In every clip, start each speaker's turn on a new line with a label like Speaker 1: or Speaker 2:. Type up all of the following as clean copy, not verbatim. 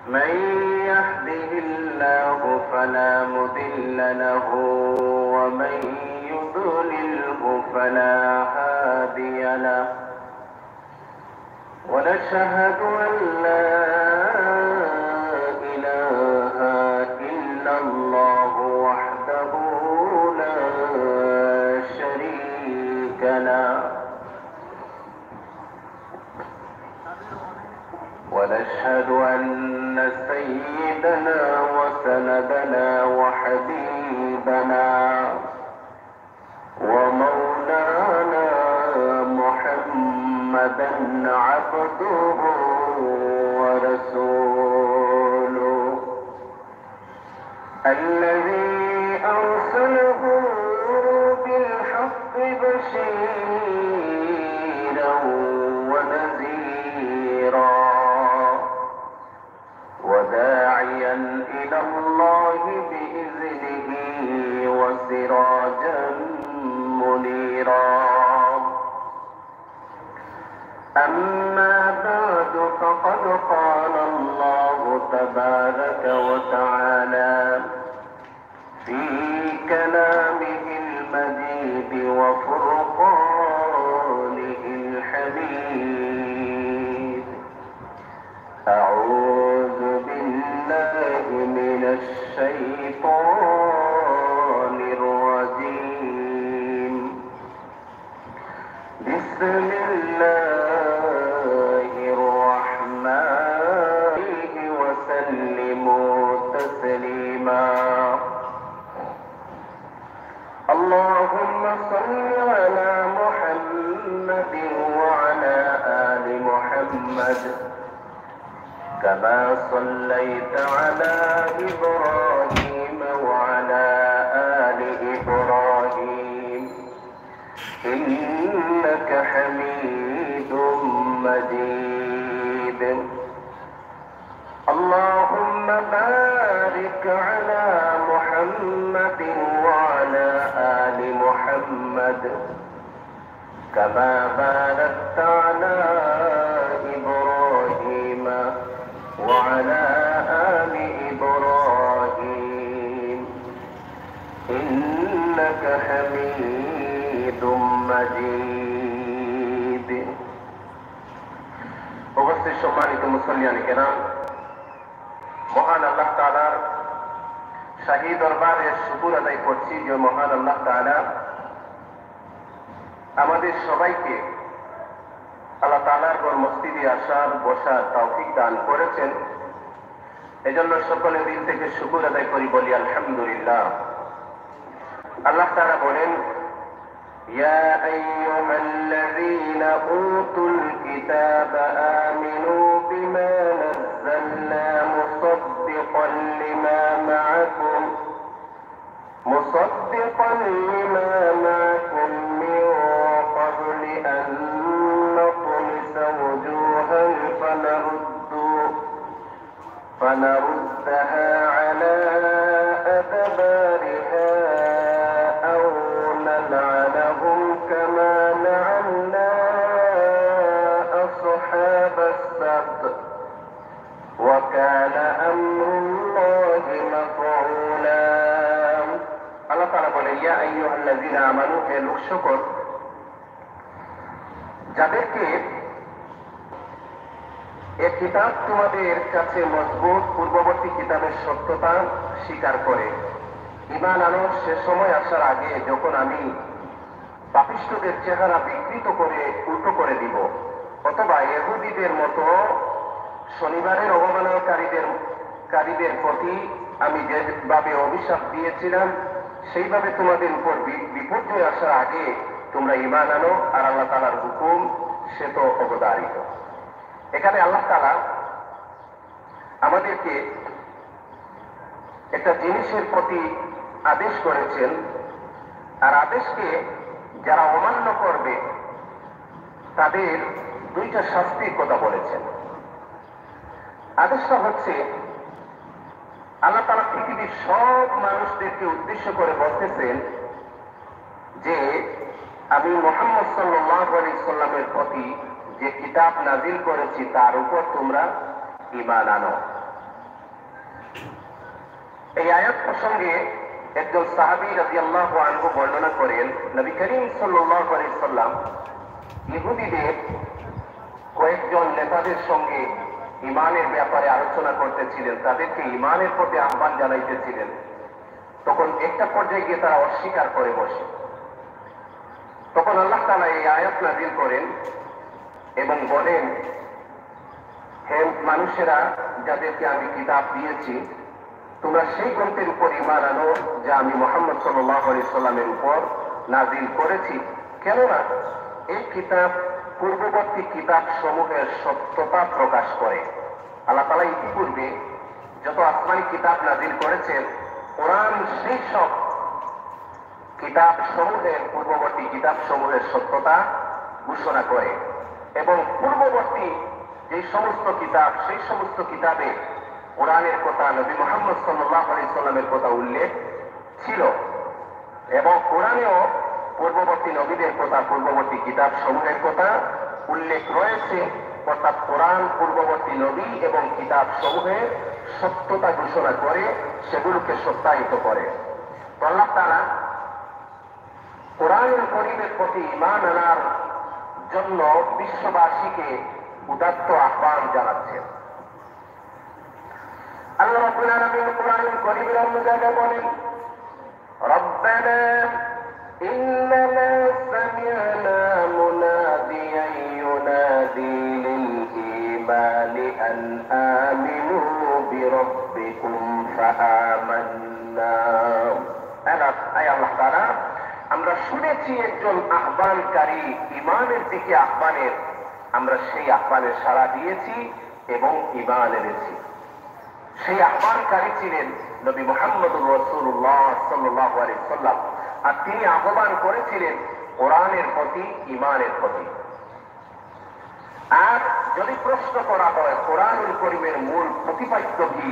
Speaker 1: من يهده الله فلا مضل له ومن يضلله فلا هادي له ونشهد أن لا إله إلا الله وحده لا شريك له ونشهد أن سيدنا وسندنا وحبيبنا ومولانا محمدا عبده ورسوله الذي أرسله بالحق بشيرا ونذيرا وداعيا إلى الله بإذنه وسراجا منيرا أما بعد فقد قال الله تبارك وتعالى في كلامه المجيد وفرقانه الحميد أعوذ بالله من الشيطان الرجيم بسم الله الرحمن وسلموا تسليما اللهم صل على محمد وعلى آل محمد كما صليت على إبراهيم وعلى آل إبراهيم إنك حميد مجيد اللهم بارك على محمد وعلى آل محمد كما باركت على إبراهيم وعلى آل إبراهيم إنك حميد مجيد উপস্থিত সম্মানিত মুসলিয়ান কেরাম, মহান আল্লাহ তাআলার শাহী দরবারে শুকর আদায় করছি যে মহান আল্লাহ তাআলা আমাদের সবাইকে আল্লাহ তাআলার ঘর মসজিদে আসার বসার তৌফিক দান করেছেন। এজন্য সকলে দিল থেকে শুকর আদায় করি, বলি আলহামদুলিল্লাহ। আল্লাহ তাআলা বলেন, ইয়া আইয়ুহাল্লাযীনা উতুল কিতাবা আমিনু বিমা নাযালনা মুসাদ্দিকান লিমা মা'আকুম লিমা মা'আকুম মিন ক্বাবলি আন نطمس وجوها فنردها على أدبارها أو نلعنهم كما لعنا أصحاب السبت وكان أمر الله مفعولا الله تعالى قال يا أيها الذين آمنوا لوك شكر যাদেরকে এই কিতাব তোমাদের কাছে মজবুত পূর্ববর্তী কিতাবের সত্যতা স্বীকার করে ঈমান আনো সে সময় আসার আগে যখন আমি পাপিষ্ঠদের চেহারা বিকৃত করে উল্টো করে দিব, অথবা ইহুদীদের মতো শনিবারের অবমাননাকারীদের প্রতি আমি যেভাবে অভিশাপ দিয়েছিলাম সেইভাবে তোমাদের উপর বিপর্যয় আসার আগে তোমরা ঈমান আনো। আর আল্লাহ তাআলার হুকুম সে তো অবধারিত। এখানে আল্লাহ তাআলা আমাদেরকে একটা জিনিসের প্রতি আদেশ করেছেন, আর আদেশকে যারা অমান্য করবে তাদের দুইটা শাস্তির কথা বলেছেন। আদেশটা হচ্ছে আল্লাহ তাআলা পৃথিবীর সব মানুষদেরকে উদ্দেশ্য করে বলতেছেন যে আমি মুহাম্মদ সাল্লাল্লাহু আলাইহি সাল্লামের প্রতি যে কিতাব নাজিল করেছি তার উপর তোমরা ঈমান আনো। এই আয়াত প্রসঙ্গে একজন সাহাবী রাদিয়াল্লাহু আনহু বর্ণনা করেন, নবী করিম সাল্লাল্লাহু আলাইহি সাল্লাম ইহুদিদের কয়েকজন নেতাদের সঙ্গে ঈমানের ব্যাপারে আলোচনা করতেছিলেন, তাদেরকে ঈমানের প্রতি আহ্বান জানাইতেছিলেন। তখন একটা পর্যায়ে গিয়ে তারা অস্বীকার করে বসে। তখন আল্লাহ তাআলা এই আয়াত নাযিল করেন এবং বলেন, হে মানুষেরা, যাদেরকে আমি কিতাব দিয়েছি, তোমরা সেই গ্রন্থের উপর ঈমান আনো যা আমি মুহাম্মদ সাল্লাল্লাহু আলাইহি সাল্লামের উপর নাযিল করেছি। কেননা এই কিতাব পূর্ববর্তী কিতাব সমূহের সত্যতা প্রকাশ করে। আল্লাহ তাআলা ইতিপূর্বে যত আসমানি কিতাব নাযিল করেছেন, কোরআন সেই সব কিতাব সমূহের পূর্ববর্তী কিতাব সমূহের সত্যতা ঘোষণা করে এবং পূর্ববর্তী যে সমস্ত কিতাব, সেই সমস্ত কিতাবে কোরআনের কথা, নবী মুহাম্মদ সাল্লাল্লাহু আলাইহি সাল্লামের কথা উল্লেখ ছিল এবং কোরআনেও পূর্ববর্তী নবীদের কথা, পূর্ববর্তী কিতাব সমূহের কথা উল্লেখ রয়েছে। অর্থাৎ কোরআন পূর্ববর্তী নবী এবং কিতাব সমূহের সত্যতা ঘোষণা করে, সেগুলোকে সত্যায়িত করে। তো আল্লাহ তাআলা কোরআনুল কারীমের প্রতি ঈমান আনার জন্য বিশ্ববাসীকে উদাত্ত আহ্বান জানাচ্ছেন। আল্লাহ রাব্বুল আলামিন কোরআনুল কারীমের অন্য জায়গায় বলেন, রব্বানা ইন্নানা সামি'না মুনাদিয়ান ইউনাদি লিল ঈমানি আন আমিনু বিরাব্বিকুম ফাআমান্না। আল্লাহ তাআলা, আমরা শুনেছি একজন আহ্বানকারী ঈমানের দিকে আহ্বানের, আমরা সেই আহ্বানে সাড়া দিয়েছি এবং ঈমান এনেছি। সেই আহ্বানকারী ছিলেন নবী মুহাম্মদুর রাসূলুল্লাহ সাল্লাল্লাহু আলাইহি সাল্লাম, আর তিনি আহ্বান করেছিলেন কোরআনের প্রতি, ঈমানের প্রতি। আর যদি প্রশ্ন করা হয় কোরআনুল কারীমের মূল প্রতিপাদ্য কি,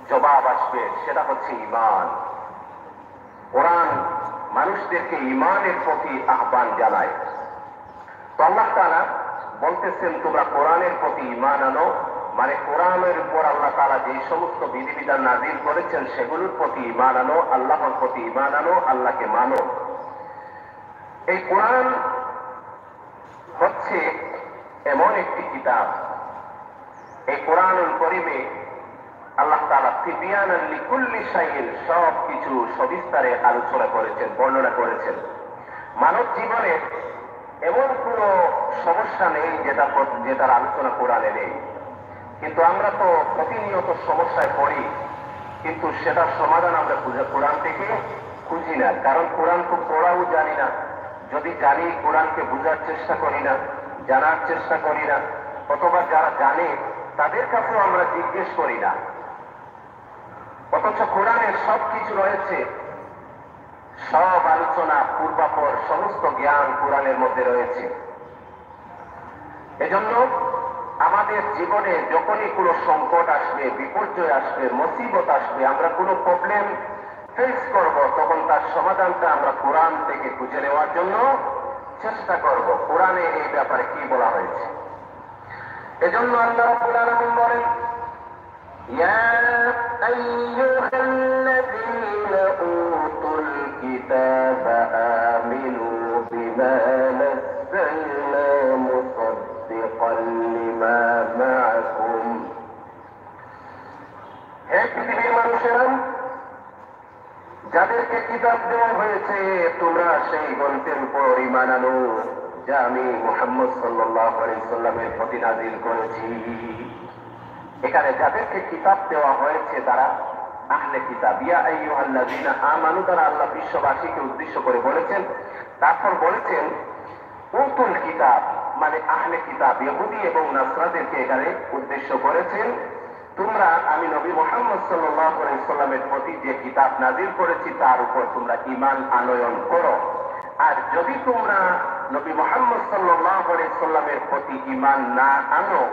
Speaker 1: জবাব আসবে সেটা হচ্ছে ঈমান। কোরআন মানুষদেরকে ঈমানের প্রতি আহ্বান জানায়। তো আল্লাহ তাআলা বলতেছেন, তোমরা কোরআনের প্রতি ঈমান আনো, মানে কোরআনের উপর আল্লাহ তাআলা যে সমস্ত বিধিবিধান নাযিল করেছেন সেগুলোর প্রতি ঈমান আনো, আল্লাহর প্রতি ঈমান আনো, আল্লাহকে মানো। এই কোরআন হচ্ছে এমন একটি কিতাব, এই কোরআনুল কারীমে আল্লাহ তাআলা তিবিয়ানান লিকুল্লি শাইইন, সব কিছু সবিস্তারে আলোচনা করেছেন, বর্ণনা করেছেন। মানব জীবনের এমন কোন সমস্যা নেই যেটার আলোচনা কোরআনে নেই। কিন্তু আমরা তো প্রতিনিয়ত সমস্যায় পড়ি, কিন্তু সেটার সমাধান আমরা কোরআন থেকে খুঁজি না। কারণ কোরআন তো পড়াও জানি না, যদি জানি কোরআনকে বোঝার চেষ্টা করি না, জানার চেষ্টা করি না, অথবা যারা জানে তাদের কাছেও আমরা জিজ্ঞেস করি না। অথচ কোরআনের সব কিছু রয়েছে, সব আলোচনা, পূর্বাপর সমস্ত জ্ঞান কোরআনের মধ্যে রয়েছে। এজন্য আমাদের জীবনে যখনই কোনো সংকট আসবে, বিপর্যয় আসবে, মুসিবত আসবে, আমরা কোনো প্রবলেম ফেস করব, তখন তার সমাধানটা আমরা কোরআন থেকে খুঁজে নেওয়ার জন্য চেষ্টা করব। কোরআনে এই ব্যাপারে কি বলা হয়েছে? এজন্য আল্লাহ রাব্বুল আলামিন বলেন, ইয়া আইয়ুহাল্লাযীনা উতুল কিতাবা আমিনু বিমা নাযালনা মুসাদ্দিকান লিমা মা'আকুম। হে পৃথিবীর মানুষেরা, যাদেরকে কিতাব দেওয়া হয়েছে, তোমরা সেই গ্রন্থের উপর ঈমান আনো যা আমি মুহাম্মদ সাল্লাল্লাহু আলাইহি সাল্লামের প্রতি নাযিল করেছি। এখানে যাদেরকে কিতাব দেওয়া হয়েছে তারা আহলে কিতাব। ইয়া আইয়ুহাল্লাযীনা আমানু, তারা আল্লাহ বিশ্ববাসীকে উদ্দেশ্য করে বলেছেন। তারপর বলেছেন উতুল কিতাব, মানে আহলে কিতাব, ইহুদি এবং নাসরাদেরকে এখানে উদ্দেশ্য করেছেন। তোমরা, আমি নবী মুহাম্মদ সাল্লাল্লাহু আলাইহি সাল্লামের প্রতি যে কিতাব নাযিল করেছি তার উপর তোমরা ঈমান আনয়ন করো। আর যদি তোমরা নবী মুহাম্মদ সাল্লাল্লাহু আলাইহি সাল্লামের প্রতি ঈমান না আনো,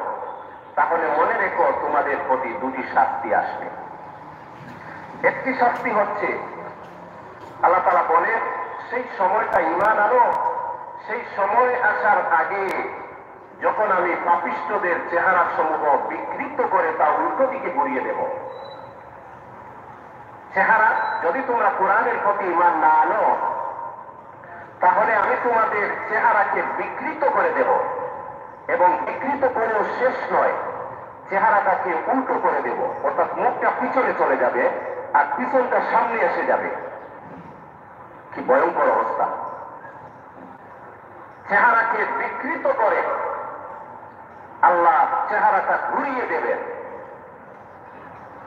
Speaker 1: তাহলে মনে রেখো তোমাদের প্রতি দুটি শাস্তি আসবে। একটি শাস্তি হচ্ছে, আল্লাহ তাআলা বলেন, সেই সময়টা ঈমান আনো, সেই সময় আসার আগে যখন আমি পাপিষ্ঠদের চেহারা সমূহ বিকৃত করে তা উল্টো দিকে ঘুরিয়ে দেব। চেহারা, যদি তোমরা কোরআনের প্রতি ঈমান না আনো তাহলে আমি তোমাদের চেহারাকে বিকৃত করে দেব, এবং বিকৃত করেও শেষ নয়, চেহারাটাকে উল্টো করে দেব, অর্থাৎ মুখটা পিছনে চলে যাবে আর পিছনটা সামনে এসে যাবে। কি ভয়ঙ্কর অবস্থা! চেহারাকে বিকৃত করে আল্লাহ চেহারাটা ঘুরিয়ে দেবেন,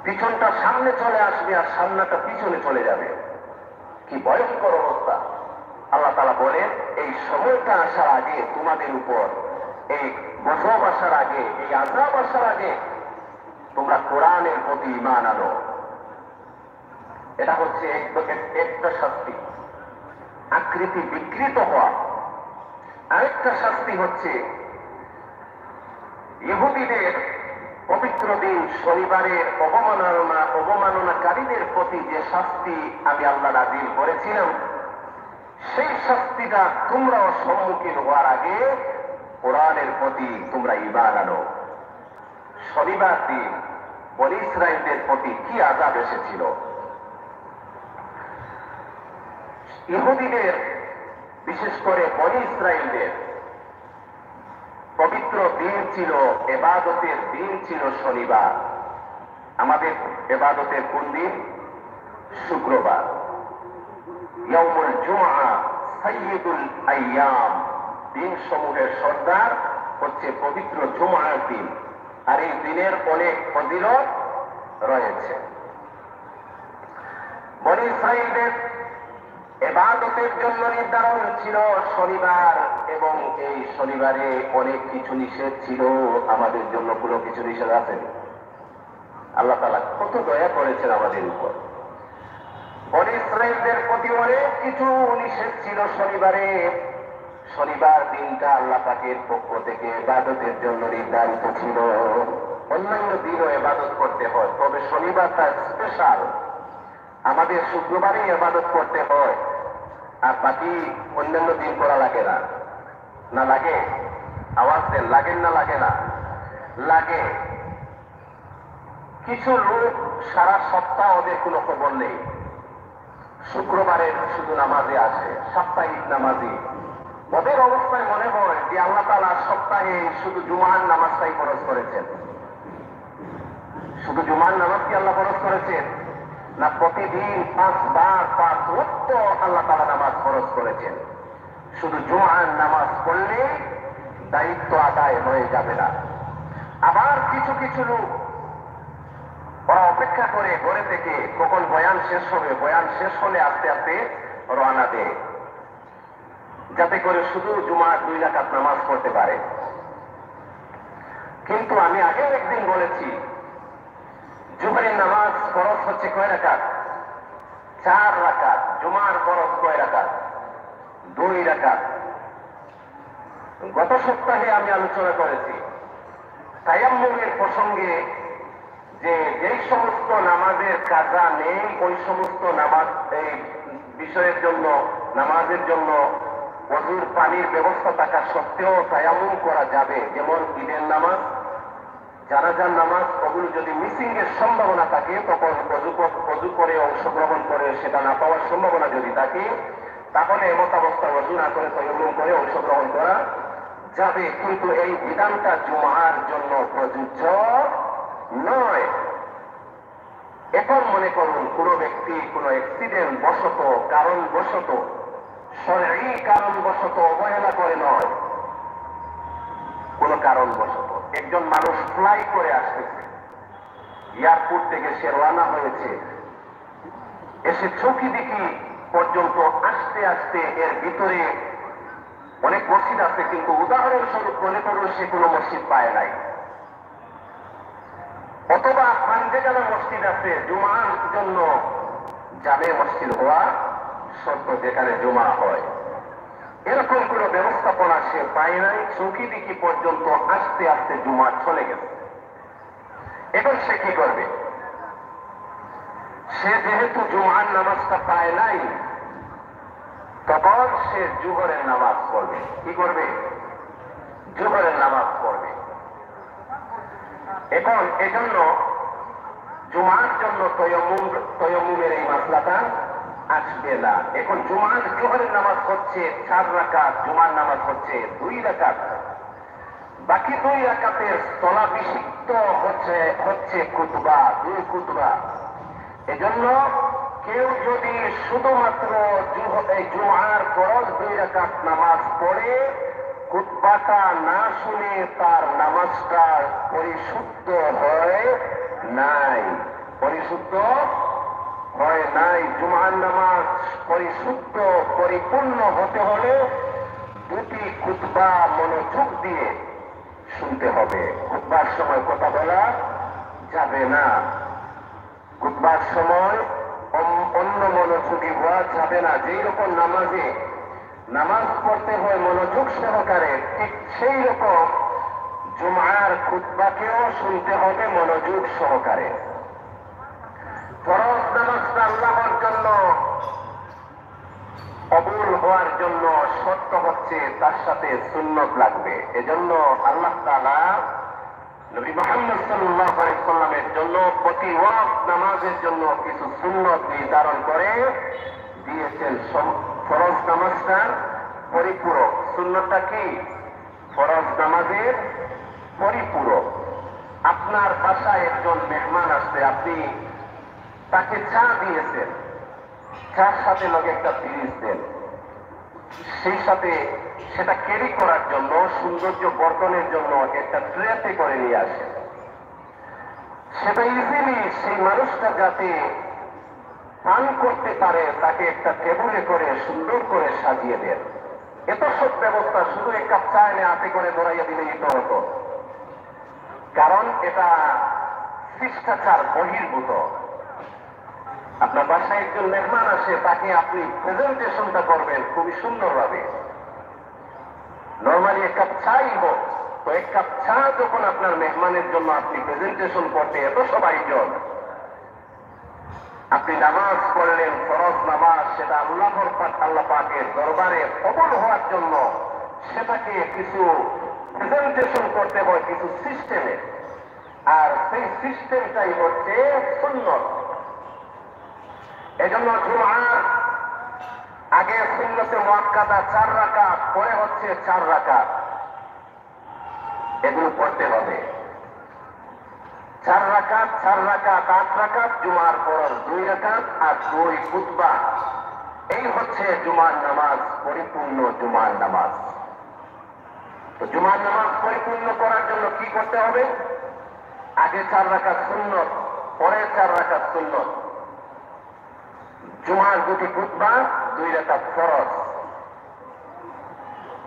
Speaker 1: পিছনটা সামনে চলে আসবে আর সামনাটা পিছনে চলে যাবে। কি ভয়ঙ্কর অবস্থা! আল্লাহ তাআলা বলেন, এই সময়টা আসার আগে তোমাদের উপর, এই গজব আসার আগে, এই আযাব আসার আগে তোমরা কোরআনের প্রতি ঈমান আনো। এটা হচ্ছে একটা শাস্তি, আকৃতি বিকৃত হওয়া। আরেকটা শাস্তি হচ্ছে ইহুদিদের পবিত্র দিন শনিবারের অবমাননাকারীদের প্রতি যে শাস্তি আমি আল্লাহ নাযিল করেছিলাম, সেই শাস্তিটা তোমরাও সম্মুখীন হওয়ার আগে কোরআনের প্রতি তোমরা ঈমান আনো। শনিবার দিন বনী ইসরাঈলদের প্রতি কি আযাব এসেছিল! ইহুদিদের, বিশেষ করে বনী ইসরাঈলদের পবিত্র দিন ছিল, ইবাদতের দিন ছিল শনিবার। আমাদের ইবাদতের কোন দিন? শুক্রবার। ইয়াউমুল জুমআ সাইয়্যিদুল আইয়াম, দিন সমূহের সর্দার হচ্ছে পবিত্র জুমআর দিন, আর এই দিনের অনেক ফজিলত রয়েছে। বনী ইসরাঈলদের ইবাদতের জন্য নির্ধারণ ছিল শনিবার, এবং এই শনিবারে অনেক কিছু নিষেধ ছিল। আমাদের জন্য কোনো কিছু নিষেধ আছে? আল্লাহ তাআলা কত দয়া করেছেন আমাদের উপর। বনী ইসরাঈলদের প্রতি অনেক কিছু নিষেধ ছিল শনিবারে। শনিবার দিনটা আল্লাহ পাকের পক্ষ থেকে ইবাদতের জন্য নির্ধারিত ছিল। অন্যান্য দিনও ইবাদত করতে হয়, তবে শনিবারটা স্পেশাল। আমাদের শুক্রবারে ইবাদত করতে হয়, আর বাকি অন্যান্য দিন করা লাগে না। না লাগে? আওয়াজ দেন, লাগেন না লাগে না? লাগে। কিছু লোক সারা সপ্তাহ ওদের কোনো খবর নেই, শুক্রবারের শুধু নামাজে আসে, সাপ্তাহিক নামাজি। ওদের অবস্থায় মনে হয় যে আল্লাহ তাআলা সপ্তাহে শুধু জুমার নামাজটাই ফরজ করেছেন। শুধু জুমার নামাজ কি আল্লাহ ফরজ করেছেন? না, প্রতিদিন 5 বার 5 ওয়াক্ত আল্লাহ তাআলা নামাজ ফরজ করেছেন। শুধু জুমার নামাজ পড়লে দায়িত্ব আদায় হয়ে যাবে না। আবার কিছু কিছু লোক ওরা অপেক্ষা করে ঘরে থেকে কখন বয়ান শেষ হবে, বয়ান শেষ হলে আস্তে আস্তে রওনা দেয়, যাতে করে শুধু জুমার 2 রাকাত নামাজ পড়তে পারে। কিন্তু আমি আগেও একদিন বলেছি, জুমারের নামাজ ফরজ হচ্ছে কয় রাকাত? 4 রাকাত। জুমার ফরজ কয় রাকাত? 2 রাকাত। গত সপ্তাহে আমি আলোচনা করেছি তায়াম্মুমের প্রসঙ্গে, যে যেই সমস্ত নামাজের কাজা নেই, ওই সমস্ত নামাজ, এই বিষয়ের জন্য, নামাজের জন্য ওযুর পানির ব্যবস্থা থাকা সত্ত্বেও তায়াম্মুম করা যাবে। যেমন ঈদের নামাজ, জানাজার নামাজ, ওগুলো যদি মিসিং এর সম্ভাবনা থাকে তখন ওযু করে অংশগ্রহণ করে সেটা না পাওয়ার সম্ভাবনা যদি থাকে, তাহলে এমত অবস্থা ওযু না করে তায়াম্মুম করে অংশগ্রহণ করা যাবে। কিন্তু এই বিধানটা জুমার জন্য প্রযোজ্য নয়। এখন মনে করুন কোন ব্যক্তি কোন অ্যাক্সিডেন্ট বশত, কারণ বশত, শরঈ কারণ বশত অবহেলা করে নয়, কোন কারণ বশত একজন মানুষ ফ্লাই করে আসতেছে, এয়ারপোর্ট থেকে সে রওনা হয়েছে, এসে চৌকিদিকি পর্যন্ত আসতে আসতে এর ভিতরে অনেক মসজিদ আছে, কিন্তু উদাহরণস্বরূপ মনে করুন সে কোনো মসজিদ পায় নাই, অথবা পাঞ্জেগানা মসজিদ আছে, জুমার জন্য জামে মসজিদ হওয়া শর্ত, যেখানে জুমা হয়, এরকম কোন ব্যবস্থাপনা সে পায় নাই, চৌকিদিকি পর্যন্ত আসতে আসতে জুমা চলে গেছে। এখন সে কি করবে? সে যেহেতু জুমার নামাজটা পায় নাই, তখন সে জোহরের নামাজ পড়বে। কি করবে? জোহরের নামাজ পড়বে। এখন এজন্য জুমার জন্য তয়ম্মুমের এই মাসলাটা আসবে না। এখন জোহরের নামাজ হচ্ছে 4 রাকাত, জুমার নামাজ হচ্ছে 2 রাকাত। বাকি 2 রাকাতের স্থলাভিষিক্ত হচ্ছে খুতবা, 2 খুতবা। এজন্য কেউ যদি শুধুমাত্র জুমার ফরজ 2 রাকাত নামাজ পড়ে খুতবাটা না শুনে তার নামাজটা পরিশুদ্ধ হয় নাই, পরিশুদ্ধ হয় নাই। জুমার নামাজ পরিশুদ্ধ পরিপূর্ণ হতে হলে 2টি খুতবা মনোযোগ দিয়ে শুনতে হবে। খুতবার সময় কথা বলা যাবে না, খুতবার সময় অন্য মনোযোগী হওয়া যাবে না। যেই রকম নামাজ পড়তে হয় মনোযোগ সহকারে, ঠিক সেই রকম জুমার খুতবাকেও শুনতে হবে মনোযোগ সহকারে। ফরজ নামাজটা আল্লাহর জন্য কবুল হওয়ার জন্য শর্ত হচ্ছে তার সাথে সুন্নত লাগবে। এজন্য আল্লাহ তাআলা নবী মুহাম্মদ সাল্লাল্লাহু আলাইহি ওয়াসাল্লামের জন্য প্রতি ওয়াক্ত নামাজের জন্য কিছু সুন্নত নির্ধারণ করে দিয়েছেন। ফরজ নামাজটার পরিপূরক সুন্নতটা কি? ফরজ নামাজের পরিপূরক। আপনার বাসায় একজন মেহমান আসছে, আপনি তাকে চা দিয়েছেন, চার সাথে লগে একটা ফ্রিজ দেন, সেই সাথে সেটা ক্যারি করার জন্য সৌন্দর্য বর্ধনের জন্য একটা ট্রেতে করে নিয়ে আসেন। সেটা ইজিলি সেই মানুষটা যাতে পান করতে পারে তাকে একটা টেবিলে করে সুন্দর করে সাজিয়ে দেন। এত সব ব্যবস্থা শুধু এক কাপ চা এনে হাতে করে দৌড়াইয়া দিলেই তো হতো, কারণ এটা শিষ্টাচার বহির্ভূত। আপনার বাসায় একজন মেহমান আসে, তাকে আপনি প্রেজেন্টেশনটা করবেন খুবই সুন্দরভাবে। নর্মালি এক কাপ চাই হোক, তো এক কাপ চা যখন আপনার মেহমানের জন্য আপনি প্রেজেন্টেশন করতে এত সবাই জন, আপনি নামাজ পড়লেন ফরজ নামাজ, সেটা আল্লাহ পাকের দরবারে কবুল হওয়ার জন্য সেটাকে কিছু প্রেজেন্টেশন করতে হয় কিছু সিস্টেমে, আর সেই সিস্টেমটাই হচ্ছে সুন্নত। এজন্য জুমার আগে সুন্নতে মুআক্কাদা 4 রাকাত, পরে হচ্ছে 4 রাকাত, এগুলো পড়তে হবে। 4 রাকাত 4 রাকাত 8 রাকাত, জুমার পর 2 রাকাত আর 2 খুতবা, এই হচ্ছে জুমার নামাজ, পরিপূর্ণ জুমার নামাজ। তো জুমার নামাজ পরিপূর্ণ করার জন্য কি করতে হবে? আগে 4 রাকাত সুন্নত, পরে 4 রাকাত সুন্নত, জুমার 2টি খুতবা, 2 রাকাত ফরজ।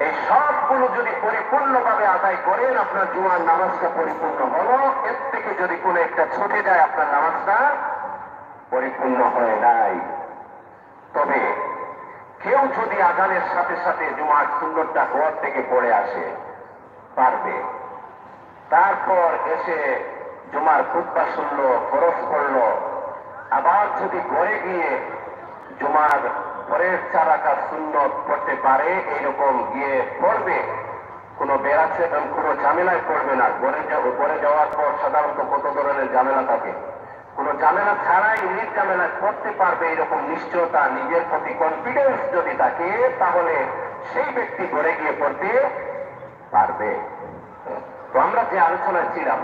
Speaker 1: এই সবগুলো যদি পরিপূর্ণভাবে আদায় করেন আপনার জুমার নামাজটা পরিপূর্ণ হলো। এর থেকে যদি কোনো একটা ছুটে যায় আপনার নামাজটা পরিপূর্ণ হয় নাই। তবে কেউ যদি আজানের সাথে সাথে জুমার সুন্নতটা ঘর থেকে পড়ে আসে পারবে, তারপর এসে জুমার খুতবা শুনলো, ফরজ পড়লো, আবার যদি ঘরে গিয়ে জুমার পরের 4 রাকাত সুন্নত পড়তে পারে, এইরকম গিয়ে পড়বে, কোনো বেড়াচ্ছে কোনো ঝামেলায় পড়বে না। ঘরে যাওয়ার পর সাধারণত কত ধরনের ঝামেলা থাকে, কোনো ঝামেলা ছাড়াই নিজ ঝামেলায় পড়তে পারবে, এরকম নিশ্চয়তা, নিজের প্রতি কনফিডেন্স যদি থাকে, তাহলে সেই ব্যক্তি ঘরে গিয়ে পড়তে পারবে। তো আমরা যে আলোচনায় ছিলাম,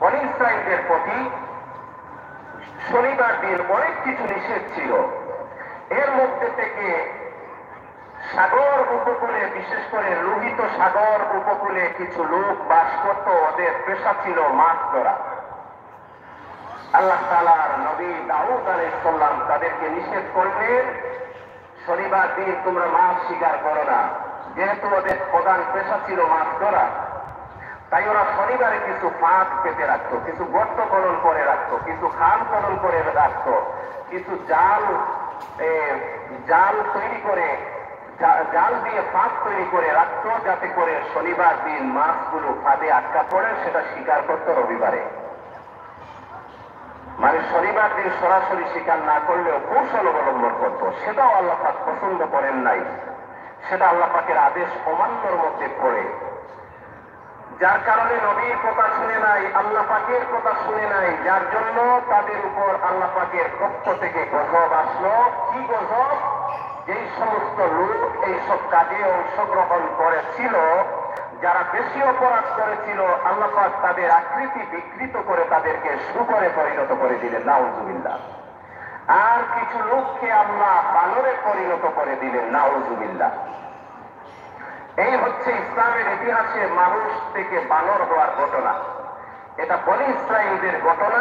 Speaker 1: বনী ইসরাঈলদের প্রতি শনিবার দিন অনেক কিছু নিষেধ ছিল। এর মধ্যে থেকে সাগর উপকূলে, বিশেষ করে লোহিত সাগর উপকূলে কিছু লোক বাস করত, ওদের পেশা ছিল মাছ ধরা। আল্লাহ তাআলার নবী দাউদ আলাইহিস সালাম তাদেরকে নিষেধ করলেন, শনিবার দিন তোমরা মাছ শিকার করো না। যেহেতু ওদের প্রধান পেশা ছিল মাছ ধরা, তাই ওরা শনিবারে কিছু ফাঁক পেতে রাখতো, কিছু গর্ত খনন করে রাখতো, কিছু খাল খনন করে রাখতো, কিছু জাল তৈরি করে, জাল দিয়ে ফাঁক তৈরি করে রাখতো, যাতে করে শনিবার দিন মাছগুলো ফাঁদে আটকা পড়ে, সেটা শিকার করতো রবিবারে। মানে শনিবার দিন সরাসরি শিকার না করলেও কৌশল অবলম্বন করত। সেটাও আল্লাহ পাক পছন্দ করেন নাই, সেটা আল্লাহ পাকের আদেশ অমান্যর মধ্যে পড়ে। যার কারণে নবীর কথা শুনে নাই, আল্লাহ পাকের কথা শুনে নাই, যার জন্য তাদের উপর আল্লাহ পাকের পক্ষ থেকে গজব আসলো। কি গজব? যেই সমস্ত লোক এইসব কাজে অংশগ্রহণ করেছিল, যারা বেশি অপরাধ করেছিল, আল্লাহ পাক তাদের আকৃতি বিকৃত করে তাদেরকে শুকরে পরিণত করে দিলেন, নাউজুবিল্লাহ। আর কিছু লোককে আল্লাহ বানরে পরিণত করে দিলেন, নাউজুবিল্লাহ। এই হচ্ছে ইসলামের ইতিহাসে মানুষ থেকে বানর হওয়ার ঘটনা। এটা বনি ইসরাঈলদের ঘটনা।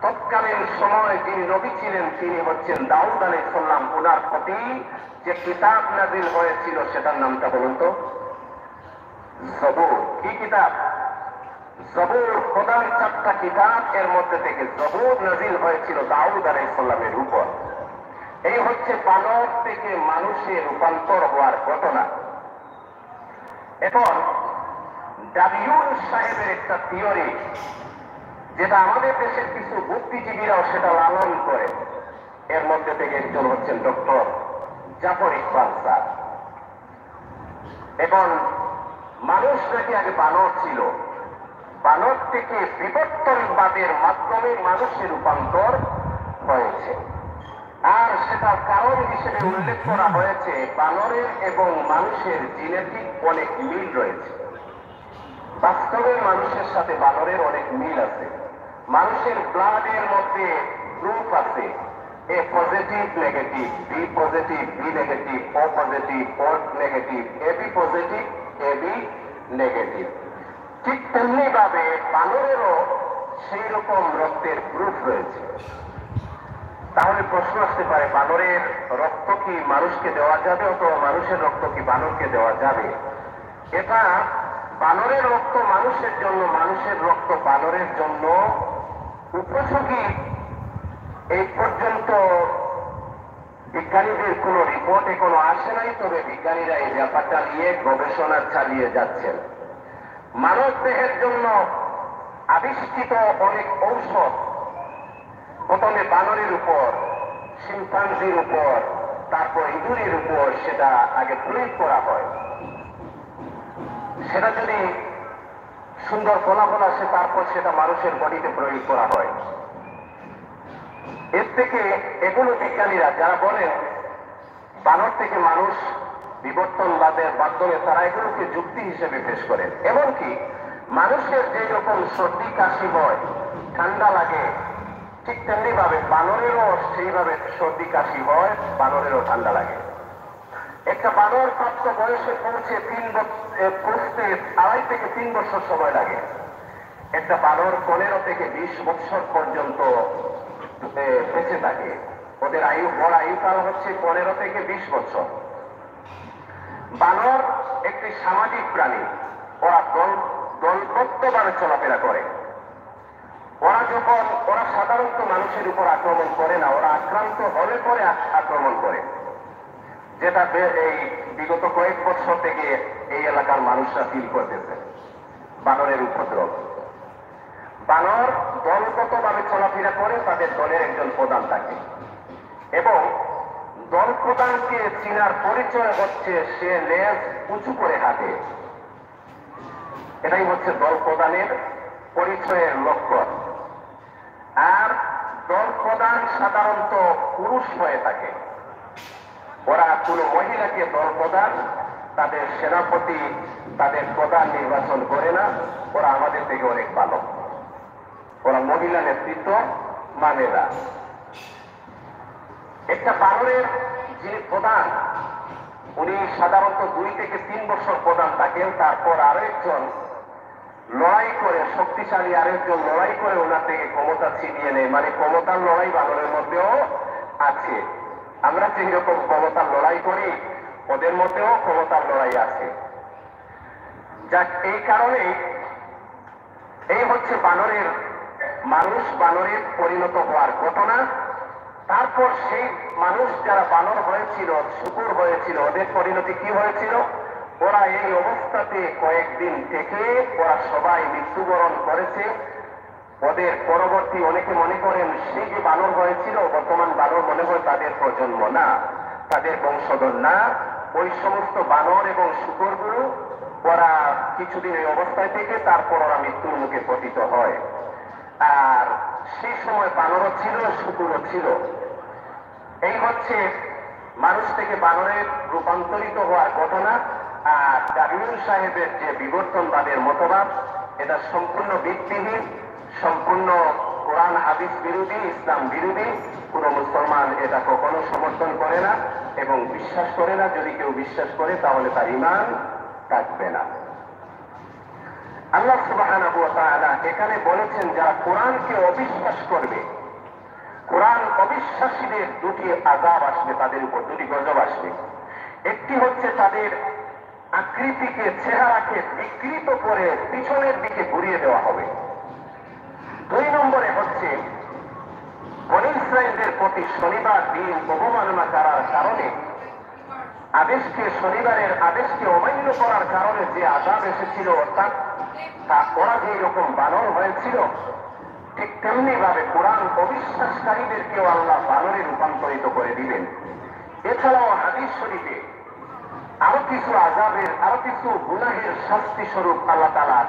Speaker 1: তৎকালীন সময় যিনি নবী ছিলেন তিনি হচ্ছেন দাউদ আলাইহিস সালাম। ওনার প্রতি যে কিতাব নাযিল হয়েছিল সেটার নামটা বলুন তো? জবুর। কি কিতাব? জবুর। প্রধান 4টা কিতাব, এর মধ্যে থেকে জবুর নাযিল হয়েছিল দাউদ আলাইহিস সালামের উপর। এই হচ্ছে বানর থেকে মানুষে রূপান্তর হওয়ার ঘটনা। এখন ডাবিউন সাহেবের একটা থিওরি, যেটা আমাদের দেশের কিছু বুদ্ধিজীবীরাও সেটা লালন করে, এর মধ্যে থেকে একজন হচ্ছেন ডক্টর জাফর ইকবাল স্যার। এখন মানুষ নাকি আগে বানর ছিল, বানর থেকে বিবর্তনবাদের মাধ্যমে মানুষের রূপান্তর হয়েছে। আর সেটার কারণ হিসেবে উল্লেখ করা হয়েছে বানরের এবং মানুষের জিনেটিক অনেক মিল রয়েছে। বাস্তবে মানুষের সাথে বানরের অনেক মিল আছে। মানুষের ব্লাডের মধ্যে গ্রুপ আছে, A positive negative, B positive B negative, O positive O negative, AB positive AB negative. ঠিক তেমনি ভাবে বানরেরও সেই রকম রক্তের গ্রুপ রয়েছে। তাহলে প্রশ্ন আসতে পারে, বানরের রক্ত কি মানুষকে দেওয়া যাবে অথবা মানুষের রক্ত কি বানরকে দেওয়া যাবে? এটা বানরের রক্ত মানুষের জন্য, মানুষের রক্ত বানরের জন্য উপযোগী, এই পর্যন্ত বিজ্ঞানীদের কোনো রিপোর্ট এখনো আসে নাই। তবে বিজ্ঞানীরা এই ব্যাপারটা নিয়ে গবেষণা চালিয়ে যাচ্ছেন। মানব দেহের জন্য আবিষ্কৃত অনেক ঔষধ প্রথমে বানরের উপর, শিম্পাঞ্জির উপর, তারপর ইঁদুরের উপর সেটা আগে প্রয়োগ করা হয়। সেটা যদি সুন্দর ফলাফল আসে তারপর সেটা মানুষের বডিতে প্রয়োগ করা হয়। এর থেকে এগুলো বিজ্ঞানীরা যারা বলেন বানর থেকে মানুষ বিবর্তনবাদের মাধ্যমে, তারা এগুলোকে যুক্তি হিসেবে পেশ করেন। এমনকি মানুষের যে রকম সর্দি কাশি হয়, ঠান্ডা লাগে, ঠিক তেমনি ভাবে বানরেরও সেইভাবে সর্দি কাশি হয়, বানরেরও ঠান্ডা লাগে। একটা বানর প্রাপ্ত বয়সে পৌঁছতে 2.5 থেকে 3 বছর সময় লাগে। একটা বানর 15 থেকে 20 বছর পর্যন্ত বেঁচে থাকে। ওদের গড় আয়ুকাল হচ্ছে 15 থেকে 20 বছর। বানর একটি সামাজিক প্রাণী। ওরা দলবদ্ধভাবে চলাফেরা করে। ওরা সাধারণত মানুষের উপর আক্রমণ করে না, ওরা আক্রান্ত হলে পরে আক্রমণ করে, যেটা এই বিগত কয়েক বছর থেকে এই এলাকার মানুষরা ফিল করতেছে বানরের উপদ্রব। বানর দলগতভাবে চলাফেরা করে, তাদের দলের একজন প্রধান থাকে এবং দল প্রধানকে চিনার পরিচয় হচ্ছে সে লেজ উঁচু করে হাঁটে। এটাই হচ্ছে দল প্রধানের পরিচয়ের লক্ষণ। আর দল প্রধান সাধারণত পুরুষ হয়ে থাকে। ওরা কোনো মহিলাকে দল প্রধান, তাদের সেনাপতি, তাদের প্রধান নির্বাচন করে না। ওরা আমাদের থেকে অনেক ভালো। ওরা মহিলা নেতৃত্ব মানে না। একটা বানরের যিনি প্রধান, উনি সাধারণত 2 থেকে 3 বছর প্রধান থাকেন। তারপর আরো একজন লড়াই করে, শক্তিশালী আরেকজন লড়াই করে ওনার থেকে ক্ষমতা ছিনিয়ে নেয়। মানে ক্ষমতার লড়াই বানরের মধ্যেও আছে। আমরা যেরকম ক্ষমতার লড়াই করি, ওদের মধ্যেও ক্ষমতার লড়াই আছে। যাক, এই কারণে এই হচ্ছে বানরের মানুষ বানরের পরিণত হওয়ার ঘটনা। তারপর সেই মানুষ যারা বানর হয়েছিল, শুকুর হয়েছিল, ওদের পরিণতি কি হয়েছিল? ওরা এই অবস্থাতে কয়েকদিন থেকে ওরা সবাই মৃত্যুবরণ করেছে। ওদের পরবর্তী অনেকে মনে করেন সেই যে বানর হয়েছিল, বর্তমান বানর মনে হয় তাদের প্রজন্ম না, তাদের বংশধর না। ওই সমস্ত বানর এবং শুকরগুলো ওরা কিছুদিন এই অবস্থায় থেকে তারপর ওরা মৃত্যুর মুখে পতিত হয়। আর সেই সময় বানরও ছিল, শুকুরও ছিল। এই হচ্ছে মানুষ থেকে বানরের রূপান্তরিত হওয়ার ঘটনা। আর ডারউইন সাহেবের যে বিবর্তনবাদের মতবাদ, এটা সম্পূর্ণ ভিত্তিহীন, সম্পূর্ণ কোরআন হাদিস বিরোধী, ইসলাম বিরোধী। কোন মুসলমান এটা কখনো সমর্থন করে না এবং বিশ্বাস করে না। যদি কেউ বিশ্বাস করে তাহলে তার ঈমান থাকবে না। আল্লাহ সুবহানাহু ওয়া তাআলা এখানে বলেছেন যারা কোরআনকে অবিশ্বাস করবে, কোরআন অবিশ্বাসীদের দুটি আযাব আসবে, তাদের উপর দুটি গজব আসবে। একটি হচ্ছে তাদের আকৃতিকে, চেহারাকে বিকৃত করে পিছনের দিকে ঘুরিয়ে দেওয়া হবে। 2 নম্বরে হচ্ছে বনী ইসরাঈলদের প্রতি শনিবার দিন অবমাননা করার কারণে, শনিবারের আদেশকে অমান্য করার কারণে যে আযাব এসেছিল, অর্থাৎ ওরা যে রকম বানর হয়েছিল, ঠিক তেমনি ভাবে কোরআন অবিশ্বাসকারীদেরকেও আল্লাহ বানরে রূপান্তরিত করে দিবেন। এছাড়াও হাদিস শরীফে আরো কিছু আযাবের, আরো কিছু গুনাহের শাস্তি স্বরূপ আল্লাহ তাআলা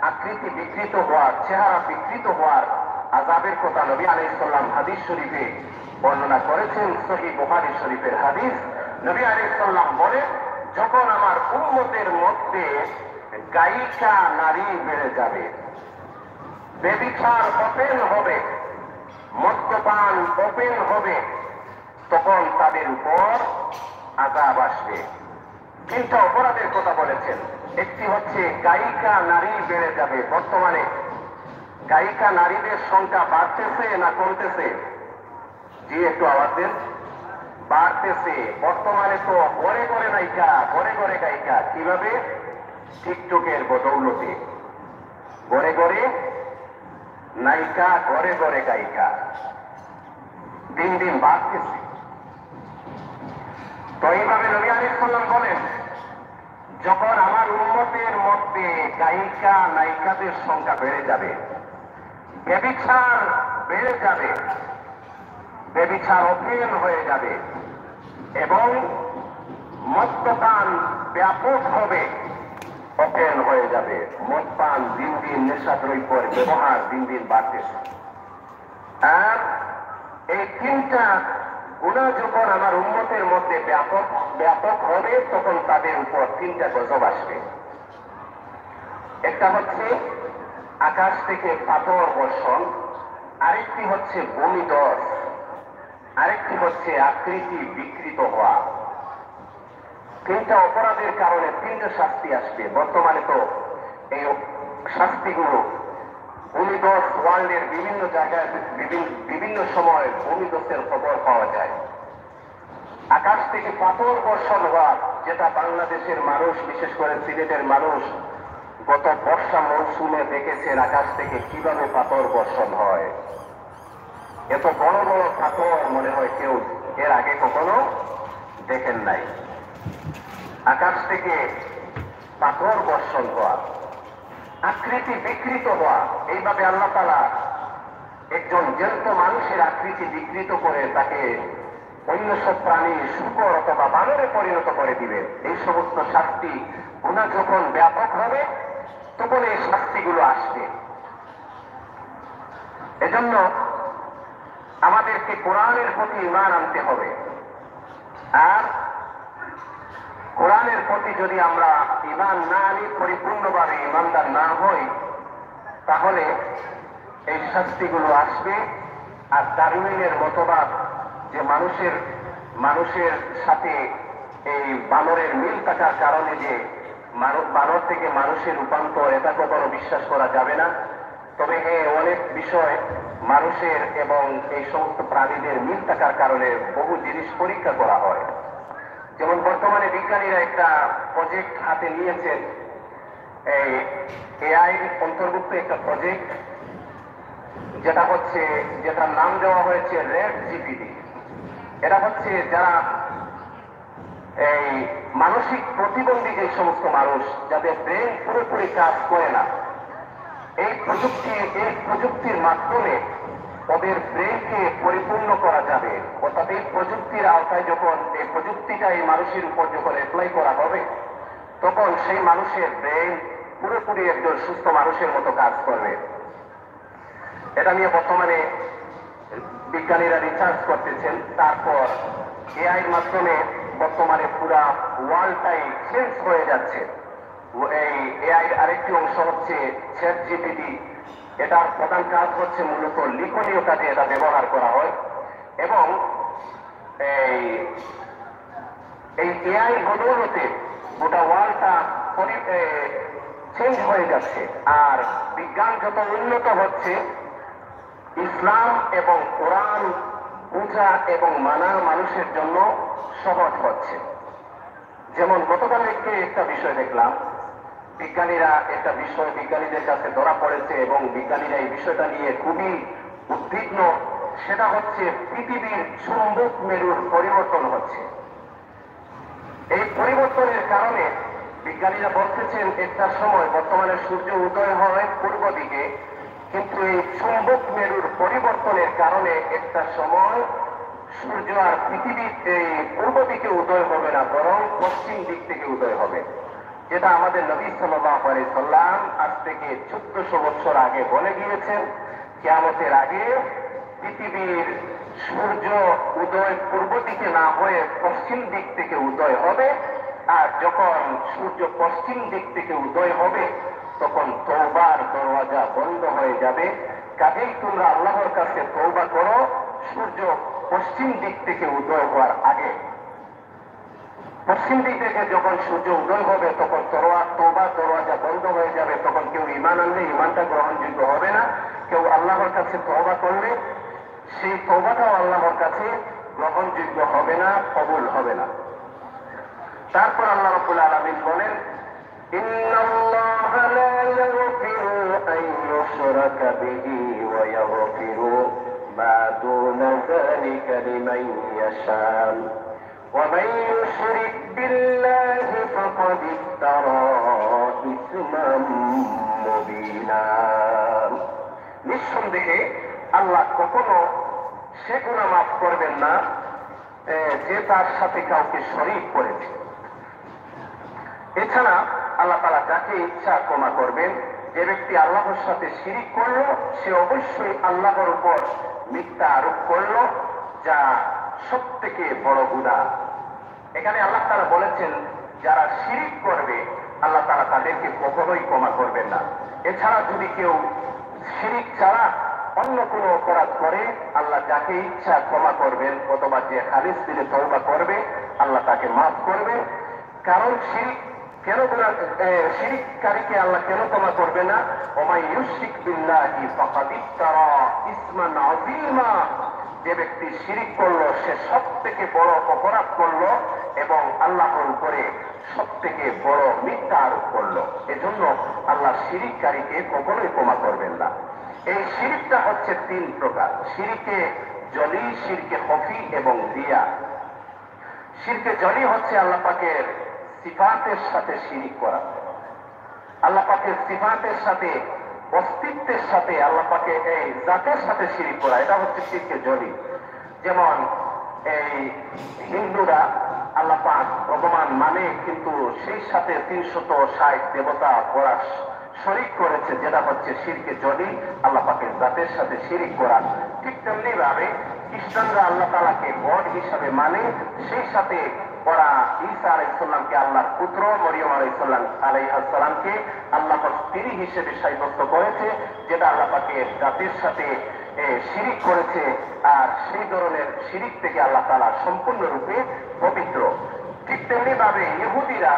Speaker 1: আকৃতি বিকৃত হওয়ার, চেহারা বিকৃত হওয়ার আযাবের কথা নবী আলাইহিস সালাম হাদিস শরীফে বর্ণনা করেছেন। সহিহ বুখারী শরীফের হাদিস, নবী আলাইহিস সালাম বলেন, যখন আমার উম্মতের মধ্যে গায়িকা নারী বেড়ে যাবে, ব্যভিচার ওপেন হবে, মদ্যপান ওপেন হবে, তখন তাদের উপর আযাব আসবে। 3টা অপরাধের কথা বলেছেন। একটি হচ্ছে গায়িকা নারী বেড়ে যাবে। বর্তমানে গায়িকা নারীদের সংখ্যা বাড়তেছে না কমতেছে? জি, একটু আওয়াজ দেন। বাড়তেছে। বর্তমানে তো ঘরে ঘরে নায়িকা, ঘরে ঘরে গায়িকা। কিভাবে? টিকটকের বদৌলতে। ঘরে ঘরে নায়িকা, ঘরে ঘরে গায়িকা, দিন দিন বাড়তেছে। তো এইভাবে নবী আলাইহিস সালাম বলেন, যখন আমার উম্মতের মধ্যে গায়িকা নায়িকাদের সংখ্যা বেড়ে যাবে, ব্যভিচার বেড়ে যাবে, ব্যভিচার ওপেন হয়ে যাবে এবং মদ্যপান ব্যাপক হবে, ওপেন হয়ে যাবে। মদপান দিন দিন, নেশাদ্রব্যের ব্যবহার দিন দিন বাড়তেছে। আর এই 3টা গুনাহ যখন আমার উম্মতের মধ্যে ব্যাপক হবে, তখন তাদের উপর 3টা গজব আসবে। একটা হচ্ছে আকাশ থেকে পাথর বর্ষণ, আরেকটি হচ্ছে ভূমিধস, আরেকটি হচ্ছে আকৃতি বিকৃত হওয়া। 3টা অপরাধের কারণে 3টা শাস্তি আসবে। বর্তমানে তো এই শাস্তিগুলো ভূমিধস, ওয়ার্ল্ডের বিভিন্ন জায়গায় বিভিন্ন সময় ভূমিধসের খবর পাওয়া যায়। আকাশ থেকে পাথর বর্ষণ হওয়া, যেটা বাংলাদেশের মানুষ, বিশেষ করে সিলেটের মানুষ গত বর্ষা মৌসুমে দেখেছেন আকাশ থেকে কিভাবে পাথর বর্ষণ হয়। এত বড় বড় পাথর মনে হয় কেউ এর আগে কখনো দেখেন নাই। আকাশ থেকে পাথর বর্ষণ হওয়া, আকৃতি বিকৃত হওয়া, এইভাবে আল্লাহ তাআলা একজন জ্যান্ত মানুষের আকৃতি বিকৃত করে তাকে অন্য সব প্রাণী, শূকর অথবা বানরে পরিণত করে দিবে। এই সমস্ত শাস্তি গুনাহ যখন ব্যাপক হবে, তখন এই শাস্তিগুলো আসবে। এজন্য আমাদেরকে কোরআনের প্রতি ঈমান আনতে হবে। আর কোরআনের প্রতি যদি আমরা ঈমান না আনি, পরিপূর্ণভাবে ঈমানদার না হই, তাহলে এই শাস্তিগুলো আসবে। আর ডারউইনের মতবাদ যে মানুষের সাথে এই বানরের মিল থাকার কারণে যে বানর থেকে মানুষের রূপান্তর, এটা কখনো বিশ্বাস করা যাবে না। তবে হ্যাঁ, অনেক বিষয় মানুষের এবং এই সমস্ত প্রাণীদের মিল থাকার কারণে বহু জিনিস পরীক্ষা করা হয়। যেমন বর্তমানে বিজ্ঞানীরা একটা প্রজেক্ট হাতে নিয়েছেন, এই এআই অন্তর্ভুক্ত একটা প্রজেক্ট, যেটার নাম দেওয়া হয়েছে রেড জিপিটি। এটা হচ্ছে যারা এই মানসিক প্রতিবন্ধী যে সমস্ত মানুষ, যাদের ব্রেন পুরোপুরি কাজ করে না, এই প্রযুক্তির মাধ্যমে ওদের ব্রেনকে পরিপূর্ণ করা যাবে। অর্থাৎ এই প্রযুক্তির আওতায় যখন এই প্রযুক্তিটা এই মানুষের উপর যখন অ্যাপ্লাই করা হবে, তখন সেই মানুষের ব্রেন পুরোপুরি একজন সুস্থ মানুষের মতো কাজ করবে। এটা নিয়ে বর্তমানে বিজ্ঞানীরা রিসার্চ করতেছেন। তারপর এআই এর মাধ্যমে বর্তমানে পুরা ওয়ার্ল্ডটাই চেঞ্জ হয়ে যাচ্ছে। এই এআই এর আরেকটি অংশ হচ্ছে চ্যাট জিপিটি। এটার প্রধান কাজ হচ্ছে মূলত লিখনীয় কাজে এটা ব্যবহার করা হয় এবং এই এআই বদৌলতে গোটা ওয়ার্ল্ডটা চেঞ্জ হয়ে যাচ্ছে। আর বিজ্ঞান যত উন্নত হচ্ছে, ইসলাম এবং কোরআন বোঝা এবং মানা মানুষের জন্য সহজ হচ্ছে। যেমন গতকাল একটা বিষয় দেখলাম, বিজ্ঞানীদের কাছে ধরা পড়েছে এবং বিজ্ঞানীরা এই বিষয়টা নিয়ে খুবই উদ্বিগ্ন। সেটা হচ্ছে পৃথিবীর চুম্বক মেরুর পরিবর্তন হচ্ছে। এই পরিবর্তনের কারণে বিজ্ঞানীরা বলতেছেন একটা সময় বর্তমানে সূর্য উদয় হয় পূর্ব দিকে, কিন্তু এই চুম্বক মেরুর পরিবর্তনের কারণে একটা সময় সূর্য আর পৃথিবীর এই পূর্ব দিকে উদয় হবে না, বরং পশ্চিম দিক থেকে উদয় হবে। যেটা আমাদের নবী সাল্লাল্লাহু আলাইহি সাল্লাম আজ থেকে 1400 বছর আগে বলে গিয়েছেন, কিয়ামতের আগে পৃথিবীর সূর্য উদয় পূর্ব দিকে না হয়ে পশ্চিম দিক থেকে উদয় হবে। আর যখন সূর্য পশ্চিম দিক থেকে উদয় হবে তখন তওবার দরওয়াজা বন্ধ হয়ে যাবে। কাজেই তোমরা আল্লাহর কাছে তওবা করো সূর্য পশ্চিম দিক থেকে উদয় হওয়ার আগে। পশ্চিম দিক থেকে যখন সূর্য উদয় হবে তখন তওবার দরওয়াজা বন্ধ হয়ে যাবে। তখন কেউ ঈমান আনলে ঈমানটা গ্রহণযোগ্য হবে না। কেউ আল্লাহর কাছে তওবা করলে সেই তওবাটাও আল্লাহর কাছে গ্রহণযোগ্য হবে না, কবুল হবে না। তারপর আল্লাহ রাব্বুল আলামিন বলেন, ইন্নাল্লাহা লা ইয়াগফিরু আন ইউশরাকা বিহি ওয়া ইয়াগফিরু মা দুনা যালিকা লিমান ইয়াশা ওয়া মান ইউশরিক বিল্লাহি ফাকাদ ইফতারা ইসমান মুবিনা। নিঃসন্দেহে আল্লাহ কখনো সে গুনাহ মাফ করবেন না যে তার সাথে কাউকে শরীক করেছে। এছাড়া আল্লাহ তাআলা যাকে ইচ্ছা ক্ষমা করবেন। যে ব্যক্তি আল্লাহর সাথে শিরিক করলো সে অবশ্যই আল্লাহর উপর মিথ্যা আরোপ করলো, যা সবথেকে বড় গুনাহ। এখানে আল্লাহ তাআলা বলেছেন যারা শিরিক করবে আল্লাহ তাআলা তাদেরকে কখনোই ক্ষমা করবেন না। এছাড়া যদি কেউ শিরিক ছাড়া অন্য কোনো অপরাধ করে আল্লাহ যাকে ইচ্ছা ক্ষমা করবেন, অথবা যে খালিস দিলে তওবা করবে আল্লাহ তাকে মাফ করবেন। কারণ শিরিককারীকে আল্লাহ কেন ক্ষমা করবে না? ওয়া মান ইউশরিক বিল্লাহি ফাকাদ ইফতারা ইসমান আযীমা। যে ব্যক্তি শিরিক করলো সে সবথেকে বড় অপরাধ করলো এবং আল্লাহর উপরে সবথেকে বড় মিথ্যা আরোপ করলো। এজন্য আল্লাহ শিরিককারীকে কখনোই ক্ষমা করবেন না। এই শিরিকটা হচ্ছে 3 প্রকার: শিরকে জলি, শিরকে খফি এবং রিয়া। শিরকে জলি হচ্ছে আল্লাহ পাকের সিফাতের সাথে শিরিক করা। আল্লাহ পাকের সিফাতের সাথে, অস্তিত্বের সাথে, আল্লাহ পাকের এই জাতের সাথে শিরিক করা, এটা হচ্ছে শিরকে জলি। যেমন এই হিন্দুরা আল্লাহ পাক ভগবান মানে, কিন্তু সেই সাথে 360 দেবতা পড়া শরিক করেছে, যেটা হচ্ছে শিরকে জলি, আল্লাহ পাকের জাতের সাথে শিরিক করা। ঠিক তেমনি ভাবে খ্রিস্টানরা আল্লাহ তাআলাকে গড হিসাবে মানে, সেই সাথে ওরা ঈসা আলাইহিস সালামকে আল্লাহর পুত্র, মরিয়ম আলাইহিস সালামকে আল্লাহর স্ত্রী হিসেবে সাব্যস্ত করেছে, যেটা আল্লাহ পাকের জাতের সাথে শিরিক করেছে। আর সেই ধরনের শিরিক থেকে আল্লাহ তাআলা সম্পূর্ণরূপে পবিত্র। ঠিক তেমনি ভাবে ইহুদিরা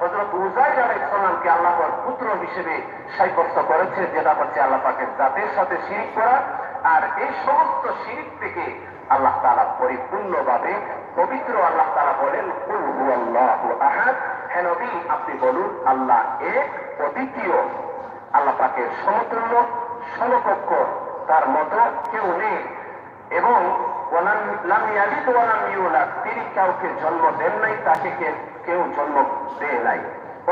Speaker 1: হযরত উযাইর আলাইহিস সালামকে আল্লাহর পুত্র হিসেবে সাব্যস্ত করেছে, যেটা হচ্ছে আল্লাহ পাকের জাতের সাথে শিরিক করা। আর এই সমস্ত শিরিক থেকে আল্লাহ তাআলা পরিপূর্ণভাবে পবিত্র। আল্লাহ তাআলা বলেন, কুল হুয়াল্লাহু আহাদ, হে নবী আপনি বলুন আল্লাহ এক, অদ্বিতীয়। আল্লাহ পাকের সমতুল্য, সমকক্ষ, তার মতো কেউ নেই। এবং লাম ইয়ালিদ ওয়া লাম ইউলাদ, তিনি কাউকে জন্ম দেন নাই, তাকে কেউ জন্ম দেয় নাই।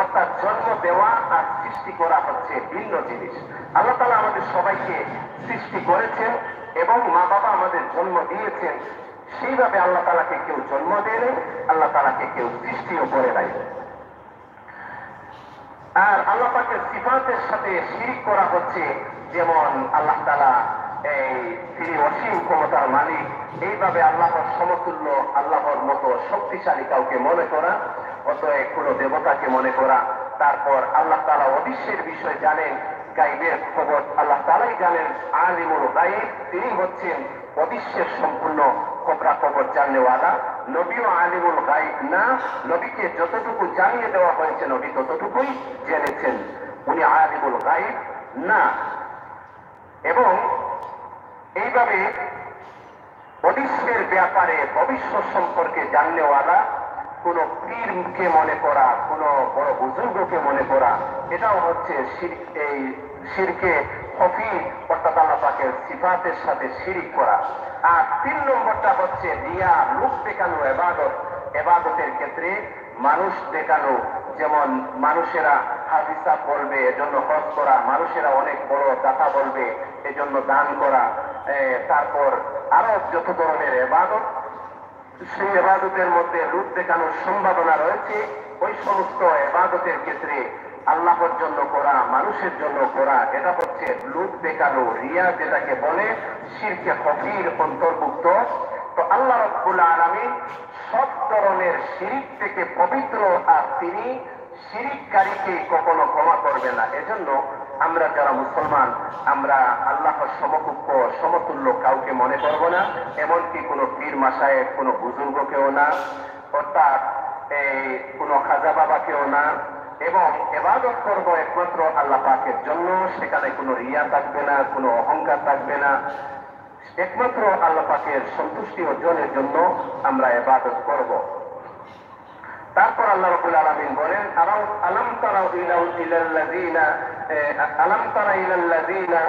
Speaker 1: অর্থাৎ জন্ম দেওয়া আর সৃষ্টি করা হচ্ছে ভিন্ন জিনিস। আল্লাহ তাআলা আমাদের সবাইকে সৃষ্টি করেছেন এবং মা বাবা আমাদের জন্ম দিয়েছেন। সেইভাবে আল্লাহ তাআলাকে কেউ জন্ম দেয় নাই, আল্লাহ তাআলাকে কেউ সৃষ্টিও করে নাই। আর আল্লাহ পাকের সিফাতের সাথে শিরক করা হচ্ছে, যেমন আল্লাহ তাআলা তিনি অসীম ক্ষমতার মালিক, এইভাবে আল্লাহর সমতুল্য, আল্লাহর মতো শক্তিশালী কাউকে মনে করা, অতএব কোন দেবতাকে মনে করা। তারপর আল্লাহ তাআলা অদৃশ্যের বিষয় জানেন, গায়বের খবর আল্লাহ তাআলাই জানেন। আলিমুল গায়ব, তিনি হচ্ছেন অদৃশ্যের সম্পূর্ণ খবরাখবর জাননেওয়ালা। নবীও আলিমুল গায়ব না, নবীকে যতটুকু জানিয়ে দেওয়া হয়েছে নবী ততটুকুই জেনেছেন, উনি আলিমুল গায়ব না। এবং এইভাবে অদৃশ্যের ব্যাপারে ভবিষ্যৎ সম্পর্কে জাননেওয়ালা কোন পীরকে মনে করা, কোন বড় বুজুর্গকে মনে করা, এটাও হচ্ছে এই শিরকে খফি, অর্থাৎ আল্লাহ পাকের সিফাতের সাথে শিরিক করা। আর 3 নম্বরটা হচ্ছে রিয়া, লোক দেখানো ইবাদত। ইবাদতের ক্ষেত্রে মানুষ দেখানো, যেমন মানুষেরা হাদিসা বলবে এজন্য হজ করা, মানুষেরা অনেক বড় দাতা বলবে এজন্য দান করা, তারপর আরো যত ধরনের ইবাদত, সেই ইবাদতের মধ্যে লোক দেখানোর সম্ভাবনা রয়েছে। ওই সমস্ত ইবাদতের ক্ষেত্রে আল্লাহর জন্য করা, মানুষের জন্য করা, এটা হচ্ছে লোক দেখানো, রিয়া, যেটাকে বলে শিরকে খফির অন্তর্ভুক্ত। তো আল্লাহ রাব্বুল আলামিন সব ধরনের শিরিক থেকে পবিত্র, আর তিনি শিরিককারীকে কখনো ক্ষমা করবে না। এজন্য আমরা যারা মুসলমান, আমরা আল্লাহর সমকক্ষ, সমতুল্য কাউকে মনে করব না, এমনকি কোনো পীর মাশায়েখ, কোনো বুজুর্গকেও না, অর্থাৎ কোনো খাজা বাবাকেও না। এবং ইবাদত করব একমাত্র আল্লাহ পাকের জন্য, সেখানে কোনো রিয়া থাকবে না, কোনো অহংকার থাকবে না, একমাত্র আল্লাহ পাকের সন্তুষ্টি অর্জনের জন্য আমরা ইবাদত করব। তারপর আল্লাহ রাব্বুল আলামিন বলেন, আলাম তারা ইলাল্লাযীনা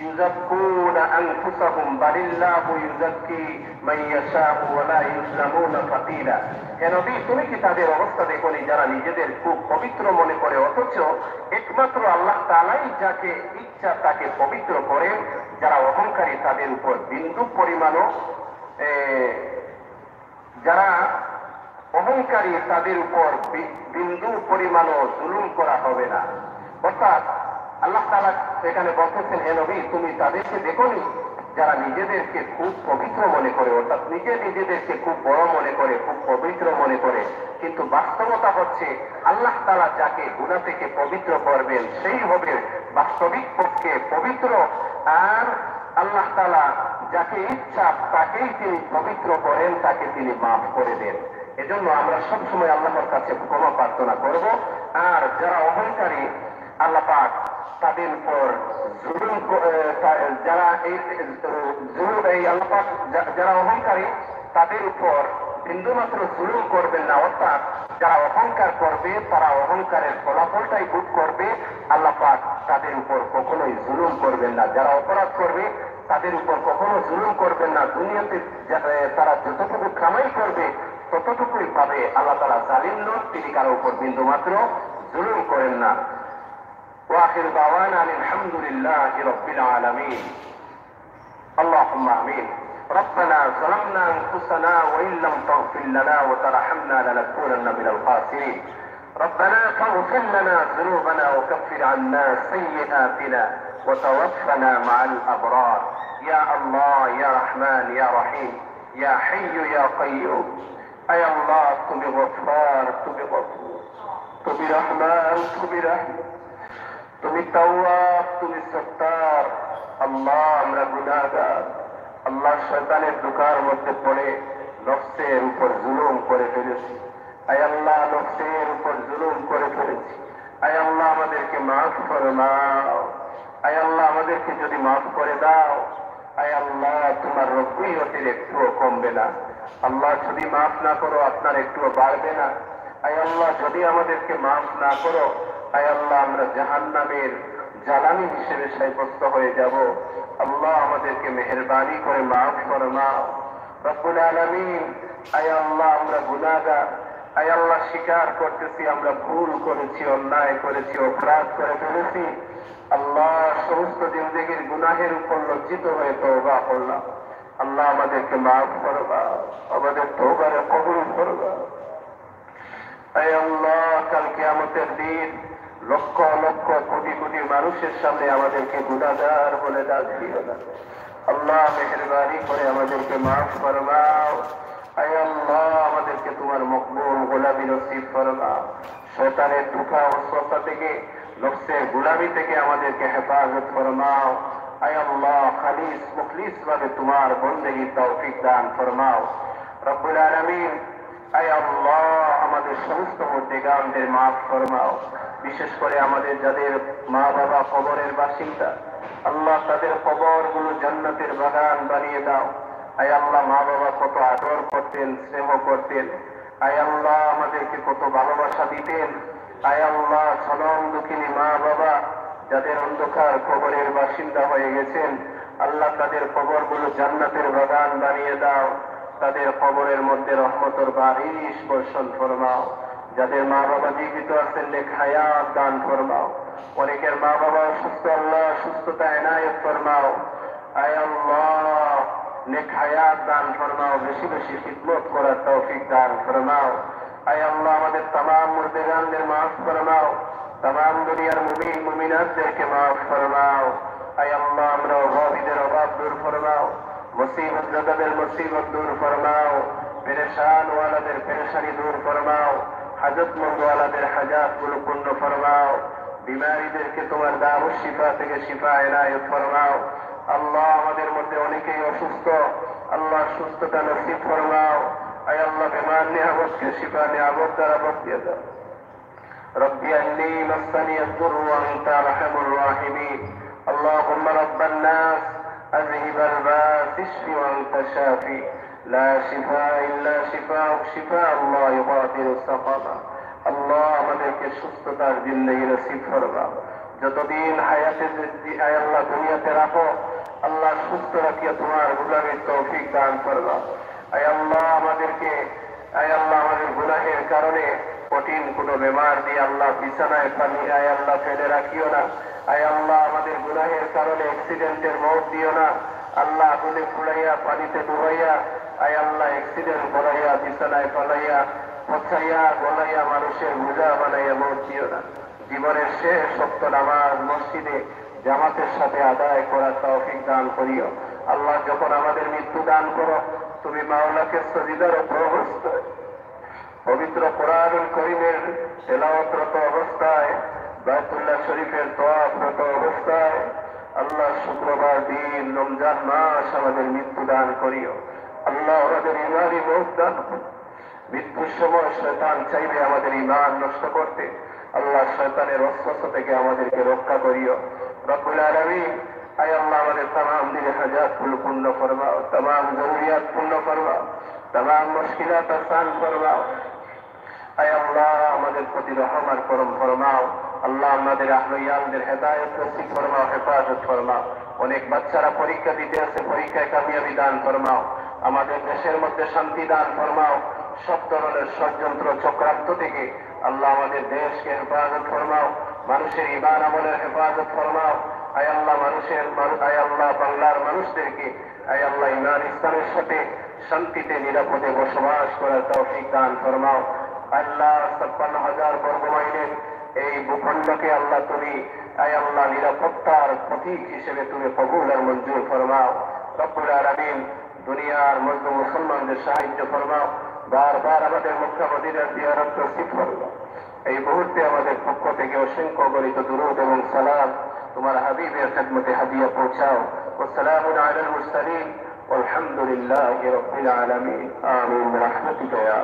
Speaker 1: ইউযাক্কুনা আনফুসাহুম বালিল্লাহু ইউযাক্কি মান ইয়াশাউ ওয়া লা ইউযলামুনা ফাতিলা। হে নবী, তুমি কি তাদের অবস্থা দেখোনি যারা নিজেদের খুব পবিত্র মনে করে, অথচ একমাত্র আল্লাহ তাআলাই যাকে ইচ্ছা তাকে পবিত্র করেন। যারা অহংকারী তাদের উপর বিন্দু পরিমাণও, যারা অহংকারী তাদের উপর বিন্দু পরিমাণও জুলুম করা হবে না। অর্থাৎ আল্লাহ তাআলা এখানে বলতেছেন, হে নবী, তুমি তাদেরকে দেখোনি যারা নিজেদেরকে খুব পবিত্র মনে করে, অর্থাৎ নিজেদেরকে খুব বড় মনে করে, খুব পবিত্র মনে করে, কিন্তু বাস্তবতা হচ্ছে আল্লাহ তাআলা যাকে গুনাহ থেকে পবিত্র করবেন সেই হবে বাস্তবিক পক্ষে পবিত্র, আর আল্লাহ তাআলা যাকে ইচ্ছা তাকেই তিনি পবিত্র করেন, তাকে তিনি মাফ করে দেন। এজন্য আমরা সবসময় আল্লাহর কাছে ক্ষমা প্রার্থনা করব। আর যারা অহংকারী, আল্লাহ পাক তাদের উপর জুলুম, যারা আল্লাহ পাক যারা অহংকারী তাদের উপর বিন্দুমাত্র জুলুম করবেন না। অর্থাৎ যারা অহংকার করবে তারা অহংকারের ফলাফলটাই ভোগ করবে। আল্লাহ পাক তাদের উপর কখনোই জুলুম করবেন না। যারা অপরাধ করবে তাদের উপর কখনো জুলুম করবেন না। দুনিয়াতে তারা যতটুকু কামাই করবে ততটুকুই পাবে। আল্লাহ তাআলা জালিম নন, তিনি কারো উপর বিন্দুমাত্র জুলুম করেন না। وآخر دعوانا الحمد لله رب العالمين. اللهم آمين. ربنا ظلمنا أنفسنا وإن لم تغفر لنا وترحمنا لنكونن من الخاسرين. ربنا فاغفر لنا ذنوبنا وكفر عنا سيئاتنا وتوفنا مع الأبرار. يا الله يا رحمن يا رحيم يا حي يا قيوم. أي الله تبي غفار تبي غفور تبي رحمن تبي رحيم, তুমি তাওয়াব তুমি সত্তার। আল্লাহ আমরা গুনাহগার, আল্লাহ শয়তানের ধোঁকার মধ্যে পড়ে নফসের উপর জুলুম করে ফেলেছি। আয় আল্লাহ, নফসের উপর জুলুম করে ফেলেছি। আয় আল্লাহ আমাদেরকে মাফ ফরমাও। আয় আল্লাহ আমাদেরকে যদি মাফ করে দাও, আয় আল্লাহ তোমার রব্বিয়তের একটুও কমবে না। আল্লাহ যদি মাফ না করো আপনার একটুও বাড়বে না। আয় আল্লাহ যদি আমাদেরকে মাফ না করো, আয় আল্লাহ আমরা জাহান্নামের জ্বালানি হিসেবে সাব্যস্ত হয়ে যাব। আল্লাহ আমাদেরকে মেহেরবানি করে মাফ ফরমাও রব্বুল আলামিন। আয় আল্লাহ আমরা গুনাহগার, আয় আল্লাহ স্বীকার করতেছি আমরা ভুল করেছি, অন্যায় করেছি, অপরাধ করে ফেলেছি। আল্লাহ সমস্ত জিন্দেগির গুনাহের উপর লজ্জিত হয়ে তওবা করলাম। আল্লাহ আমাদেরকে মাফ করবা, আমাদের তওবারে কবুল করবা। আয় আল্লাহ কাল কিয়ামতের দিন লক্ষ লক্ষ কোটি কোটি মানুষের সামনে আমাদেরকে গুনাহগার বলে ডাক দিও না। আল্লাহ মেহেরবানি করে আমাদেরকে মাফ ফরমাও। আয় আল্লাহ আমাদেরকে তোমার মকবুল গোলামি নসিব ফরমাও। শয়তানের ধোঁকা ওয়াসওয়াসা থেকে, নফসের গোলামি থেকে আমাদেরকে হেফাজত ফরমাও। আয় আল্লাহ খালিস মুখলিস ভাবে তোমার বন্দেগীর তৌফিক দান ফরমাও। রব্বুল আলামিন, আয় আল্লাহ আমাদের সমস্ত মুর্দেগানদের মাফ ফরমাও। বিশেষ করে আমাদের যাদের মা বাবা কবরের বাসিন্দা, আল্লাহ তাদের কবরগুলো জান্নাতের বাগান বানিয়ে দাও। আয় আল্লাহ মা বাবা কত আদর করতেন, স্নেহ করতেন। আয় আল্লাহ আমাদেরকে কত ভালোবাসা দিতেন। আয় আল্লাহ সনম দুঃখিনী মা বাবা যাদের অন্ধকার কবরের বাসিন্দা হয়ে গেছেন, আল্লাহ তাদের কবরগুলো জান্নাতের বাগান বানিয়ে দাও। তাদের কবরের মধ্যে রহমতের বারিশ বর্ষণ ফরমাও। যাদের মা বাবা জীবিত আছেন নেক হায়াত দান ফরমাও। অনেকের মা বাবা অসুস্থ, আল্লাহ সুস্থতা এনায়েত ফরমাও। আয় আল্লাহ নেক হায়াত দান ফরমাও, বেশি বেশি খিদমত করার তৌফিক দান ফরমাও। আয় আল্লাহ আমাদের तमाम মুর্দেগানদের মাফ ফরমাও। तमाम দুনিয়ার মুমিন মুমিনাতদেরকে মাফ ফরমাও। আয় আল্লাহ আমরা অভাবীদের অভাব দূর ফরমাও, মুসিবত জাদাদের মুসিবত দূর ফরমাও, পেরেশান ওয়ালাদের পেরেশানি দূর ফরমাও, হাজতমন্দ ওয়ালাদের হাজাত গুলো পূর্ণ ফরমাও। বিমারীদেরকে তোমার দারুশ শিফা থেকে শিফা এনায়েত ফরমাও। আল্লাহ আমাদের মধ্যে অনেকেই অসুস্থ, আল্লাহ সুস্থতা নসিব ফরমাও। আয় আল্লাহ বিমার নিয়ামতকে শিফা নিয়ামত দ্বারা বদলিয়ে দাও। ربي أني مسني الضر وأنت أرحم الراحمين. اللهم رب الناس أذهب الباس اشف وأنت شافي لا شفاء إلا شفاءك شفاء الله يغادر سقما. আল্লাহ আমাদেরকে সুস্থতার জিন্দেগি নসিব ফরমাও। যতদিন হায়াতে আয় আল্লাহ দুনিয়াতে রাখো, আল্লাহ সুস্থ রাখিয়া তোমার গুলামের তৌফিক দান ফরমাও। আয় আল্লাহ আমাদেরকে, আয় আল্লাহ আমাদের গুনাহের কারণে কঠিন কোন বেমার দিয়ে আল্লাহ বিছানায় পানি আয় আল্লাহ ফেলে রাখিও না। আয় আল্লাহ আমাদের গুনাহের কারণে অ্যাক্সিডেন্টের মৌত দিও না। আল্লাহ আগুনে পুড়াইয়া পানিতে ডুবাইয়া আয় আল্লাহ অ্যাক্সিডেন্ট করাইয়া বিছানায় পালাইয়া পচাইয়া গলাইয়া মানুষের বোঝা বানাইয়া মৌত দিও না। জীবনের শেষ ওয়াক্ত নামাজ মসজিদে জামাতের সাথে আদায় করার তৌফিক দান করিও। আল্লাহ যখন আমাদের মৃত্যু দান করো, তুমি মাওলাকে সজিদারত অবস্থায় পবিত্র কোরআনুল কারীমের তেলাওয়াতরত অবস্থায়, বাইতুল্লাহ শরীফের তওয়াফরত অবস্থায়, আল্লাহ শুক্রবার দিন রমজান মাস আমাদের মৃত্যু দান করিও। আল্লাহ আমাদের ইমানি মৌত দান করো। মৃত্যুর সময় শয়তান চাইবে আমাদের ঈমান নষ্ট করতে, আল্লাহ শয়তানের ওয়াসওয়াসা থেকে আমাদেরকে রক্ষা করিও। রব্বুল আলামিন, আয় আল্লাহ আমাদের तमाम দিনের হাজাতগুলো পূর্ণ ফরমাও, तमाम জরুরিয়াত পূর্ণ ফরমাও, तमाम মুশকিলাত আসান ফরমাও। আয় আল্লাহ আমাদের প্রতি রহম আর করম ফরমাও। আল্লাহ আমাদের আহলিয়ানদের হেদায়েত নসিব ফরমাও, হেফাজত ফরমাও। অনেক বাচ্চারা পরীক্ষা দিতে আছে, পরীক্ষায় কামিয়াবি দান ফরমাও। আমাদের দেশের মধ্যে শান্তি দান ফরমাও। সব ধরনের ষড়যন্ত্র চক্রান্ত থেকে আল্লাহ আমাদের দেশকে হেফাজত ফরমাও। মানুষের ঈমান আমলের হেফাজত ফরমাও। আয় আল্লাহ আয় আল্লাহ বাংলার মানুষদেরকে আয় আল্লাহ ঈমান ইসলামের সাথে শান্তিতে নিরাপদে বসবাস করার তৌফিক দান ফরমাও। আল্লাহ 56,000 বর্গ মাইলের এই ভূখণ্ডকে আল্লাহ তুমি আয় আল্লাহ নিরাপত্তার প্রতীক হিসেবে তুমি কবুল আর মঞ্জুর ফরমাও। রব্বুল আলামিন, দুনিয়ার মজলুম মুসলমানদের সাহায্য ফরমাও। বারবার আমাদের মক্কা মদিনার জিয়ারত নসিব ফরমাও। এই মুহূর্তে আমাদের পক্ষ থেকে অসংখ্য গরিত দুরূদ এবং সালাম তোমার হাবিবের খিদমতে হাদিয়া পৌঁছাও। ওয়াসসালামু আলাল মুরসালিন ওয়ালহামদুলিল্লাহি রাব্বিল আলামিন। আমিন। রাহমাতিকা ইয়া